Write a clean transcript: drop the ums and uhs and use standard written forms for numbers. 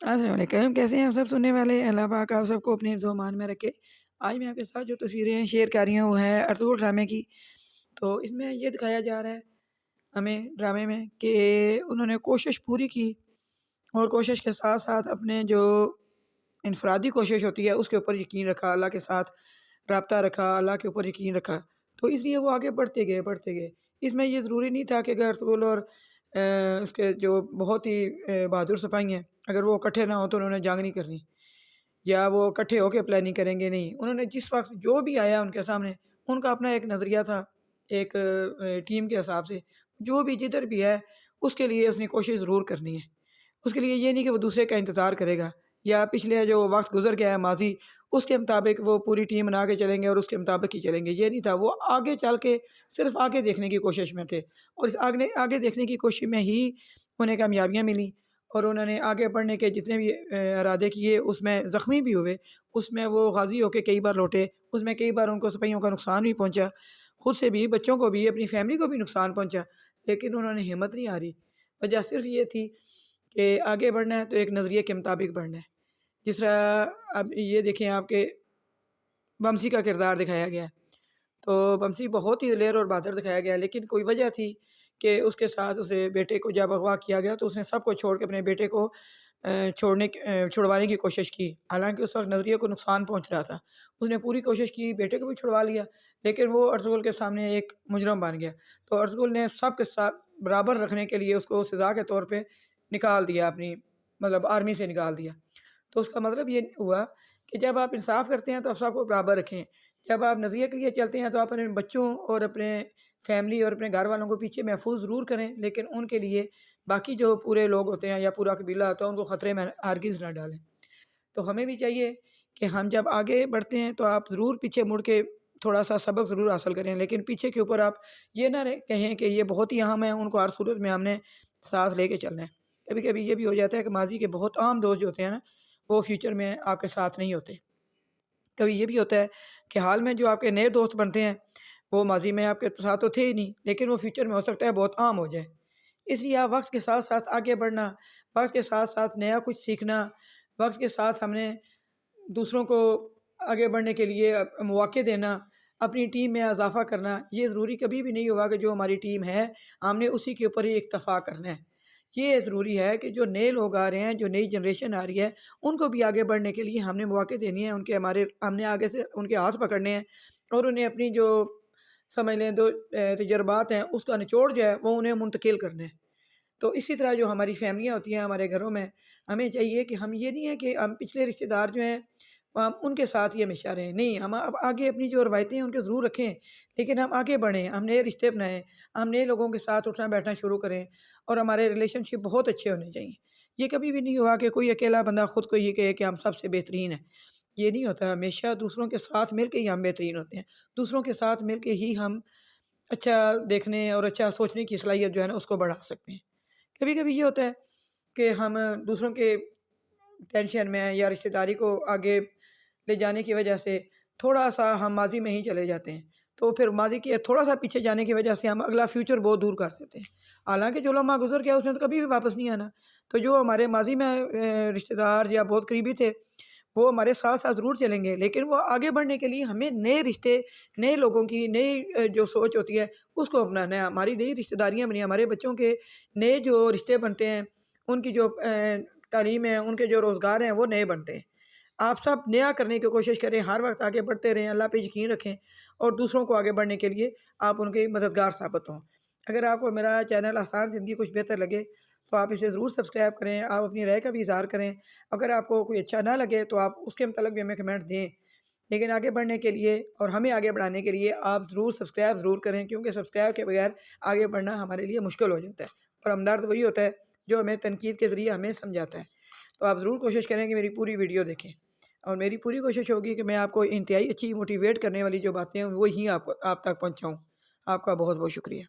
السلام علیکم، کیسے ہیں آپ سب سننے والے؟ اللہ پاک آپ سب کو اپنے حفظ و امان میں رکھے۔ آج میں آپ کے ساتھ جو تصویریں شیئر کر رہی ہوں وہ ہے ارطغرل ڈرامے کی۔ تو اس میں یہ دکھایا جا رہا ہے ہمیں ڈرامے میں کہ انہوں نے کوشش پوری کی، اور کوشش کے ساتھ ساتھ اپنے جو انفرادی کوشش ہوتی ہے اس کے اوپر یقین رکھا، اللہ کے ساتھ رابطہ رکھا، اللہ کے اوپر یقین رکھا، تو اس لیے وہ آگے بڑھتے گئے۔ اس میں یہ ضروری نہیں تھا کہ اگر ارطغرل اور اس کے جو بہت ہی بہادر سپاہی ہیں، اگر وہ اکٹھے نہ ہوں تو انہوں نے جنگ نہیں کرنی، یا وہ اکٹھے ہو کے پلاننگ کریں گے، نہیں، انہوں نے جس وقت جو بھی آیا ان کے سامنے، ان کا اپنا ایک نظریہ تھا، ایک ٹیم کے حساب سے جو بھی جدھر بھی ہے اس کے لیے اس نے کوشش ضرور کرنی ہے۔ اس کے لیے یہ نہیں کہ وہ دوسرے کا انتظار کرے گا، یا پچھلے جو وقت گزر گیا ہے ماضی اس کے مطابق وہ پوری ٹیم بنا کے چلیں گے اور اس کے مطابق ہی چلیں گے، یہ نہیں تھا۔ وہ آگے چل کے صرف آگے دیکھنے کی کوشش میں تھے، اور اس آگے دیکھنے کی کوشش میں ہی انہیں کامیابیاں ملیں، اور انہوں نے آگے بڑھنے کے جتنے بھی ارادے کیے اس میں زخمی بھی ہوئے، اس میں وہ غازی ہو کے کئی بار لوٹے، اس میں کئی بار ان کو سپاہیوں کا نقصان بھی پہنچا، خود سے بھی، بچوں کو بھی، اپنی فیملی کو بھی نقصان پہنچا، لیکن انہوں نے ہمت نہیں ہاری۔ وجہ صرف یہ تھی کہ آگے بڑھنا ہے تو ایک نظریے کے مطابق بڑھنا ہے۔ جس طرح اب یہ دیکھیں آپ کے بمسی کا کردار دکھایا گیا ہے، تو بمسی بہت ہی دلیر اور بہادر دکھایا گیا، لیکن کوئی وجہ تھی کہ اس کے ساتھ اسے بیٹے کو جب اغوا کیا گیا تو اس نے سب کو چھوڑ کے اپنے بیٹے کو چھڑوانے کی کوشش کی، حالانکہ اس وقت نظریے کو نقصان پہنچ رہا تھا۔ اس نے پوری کوشش کی، بیٹے کو بھی چھڑوا لیا، لیکن وہ ارطغرل کے سامنے ایک مجرم بن گیا، تو ارطغرل نے سب کے ساتھ برابر رکھنے کے لیے اس کو سزا کے طور پہ نکال دیا، اپنی مطلب آرمی سے نکال دیا۔ تو اس کا مطلب یہ ہوا کہ جب آپ انصاف کرتے ہیں تو آپ سب کو برابر رکھیں، جب آپ نظریے کے لیے چلتے ہیں تو آپ اپنے بچوں اور اپنے فیملی اور اپنے گھر والوں کو پیچھے محفوظ ضرور کریں، لیکن ان کے لیے باقی جو پورے لوگ ہوتے ہیں یا پورا قبیلہ ہوتا ہے ان کو خطرے میں ہرگز نہ ڈالیں۔ تو ہمیں بھی چاہیے کہ ہم جب آگے بڑھتے ہیں تو آپ ضرور پیچھے مڑ کے تھوڑا سا سبق ضرور حاصل کریں، لیکن پیچھے کے اوپر آپ یہ نہ کہیں کہ یہ بہت ہی اہم ہے، ان کو ہر صورت میں ہم نے ساتھ لے کے چلنا ہے۔ کبھی کبھی یہ بھی ہو جاتا ہے کہ ماضی کے بہت عام دوست جو ہوتے ہیں نا، وہ فیوچر میں آپ کے ساتھ نہیں ہوتے۔ کبھی یہ بھی ہوتا ہے کہ حال میں جو آپ کے نئے دوست بنتے ہیں وہ ماضی میں آپ کے ساتھ تو تھے ہی نہیں، لیکن وہ فیوچر میں ہو سکتا ہے بہت عام ہو جائے۔ اس لیے آپ وقت کے ساتھ ساتھ آگے بڑھنا، وقت کے ساتھ ساتھ نیا کچھ سیکھنا، وقت کے ساتھ ہم نے دوسروں کو آگے بڑھنے کے لیے مواقع دینا، اپنی ٹیم میں اضافہ کرنا، یہ ضروری کبھی بھی نہیں ہوگا کہ جو ہماری ٹیم ہے ہم نے اسی کے اوپر ہی اکتفا کرنا ہے۔ یہ ضروری ہے کہ جو نئے لوگ آ رہے ہیں، جو نئی جنریشن آ رہی ہے، ان کو بھی آگے بڑھنے کے لیے ہم نے مواقع دینی ہے، ہم نے آگے سے ان کے ہاتھ پکڑنے ہیں، اور انہیں اپنی جو سمجھ لیں دو تجربات ہیں اس کا نچوڑ جو ہے وہ انہیں منتقل کرنا ہے۔ تو اسی طرح جو ہماری فیملیاں ہوتی ہیں ہمارے گھروں میں، ہمیں چاہیے کہ ہم یہ نہیں ہے کہ ہم پچھلے رشتہ دار جو ہیں ہم ان کے ساتھ ہی ہمیشہ رہیں، نہیں، ہم اب آگے اپنی جو روایتیں ہیں ان کو ضرور رکھیں، لیکن ہم آگے بڑھیں، ہم نئے رشتے بنائیں، ہم نئے لوگوں کے ساتھ اٹھنا بیٹھنا شروع کریں، اور ہمارے ریلیشن شپ بہت اچھے ہونے چاہیے۔ یہ کبھی بھی نہیں ہوا کہ کوئی اکیلا بندہ خود کو یہ کہے کہ ہم سب سے بہترین ہیں، یہ نہیں ہوتا۔ ہمیشہ دوسروں کے ساتھ مل کے ہی ہم بہترین ہوتے ہیں، دوسروں کے ساتھ مل کے ہی ہم اچھا دیکھنے اور اچھا سوچنے کی صلاحیت جو ہے نا اس کو بڑھا سکتے ہیں۔ کبھی کبھی یہ ہوتا ہے کہ ہم دوسروں کے ٹینشن میں یا رشتہ داری کو آگے لے جانے کی وجہ سے تھوڑا سا ہم ماضی میں ہی چلے جاتے ہیں، تو پھر ماضی کے تھوڑا سا پیچھے جانے کی وجہ سے ہم اگلا فیوچر بہت دور کر دیتے ہیں، حالانکہ جو لمحہ گزر گیا اس نے تو کبھی بھی واپس نہیں آنا۔ تو جو ہمارے ماضی میں رشتہ دار یا بہت قریبی تھے وہ ہمارے ساتھ ساتھ ضرور چلیں گے، لیکن وہ آگے بڑھنے کے لیے ہمیں نئے رشتے، نئے لوگوں کی نئی جو سوچ ہوتی ہے اس کو اپنانا ہے، ہماری نئی رشتہ داریاں بنی، ہمارے بچوں کے نئے جو رشتے بنتے ہیں، ان کی جو تعلیم ہے، ان کے جو روزگار ہیں وہ نئے بنتے ہیں۔ آپ سب نیا کرنے کی کوشش کریں، ہر وقت آگے بڑھتے رہیں، اللہ پہ یقین رکھیں، اور دوسروں کو آگے بڑھنے کے لیے آپ ان کے مددگار ثابت ہوں۔ اگر آپ کو میرا چینل آسان زندگی کچھ بہتر لگے تو آپ اسے ضرور سبسکرائب کریں، آپ اپنی رائے کا بھی اظہار کریں، اگر آپ کو کوئی اچھا نہ لگے تو آپ اس کے متعلق بھی ہمیں کمنٹ دیں، لیکن آگے بڑھنے کے لیے اور ہمیں آگے بڑھانے کے لیے آپ ضرور سبسکرائب ضرور کریں، کیونکہ سبسکرائب کے بغیر آگے بڑھنا ہمارے لیے مشکل ہو جاتا ہے، اور ہمدرد وہی ہوتا ہے جو ہمیں تنقید کے ذریعے ہمیں سمجھاتا ہے۔ تو آپ ضرور کوشش کریں کہ میری پوری ویڈیو دیکھیں، اور میری پوری کوشش ہوگی کہ میں آپ کو انتہائی اچھی موٹیویٹ کرنے والی جو باتیں ہیں وہی آپ تک پہنچاؤں۔ آپ کا بہت بہت شکریہ۔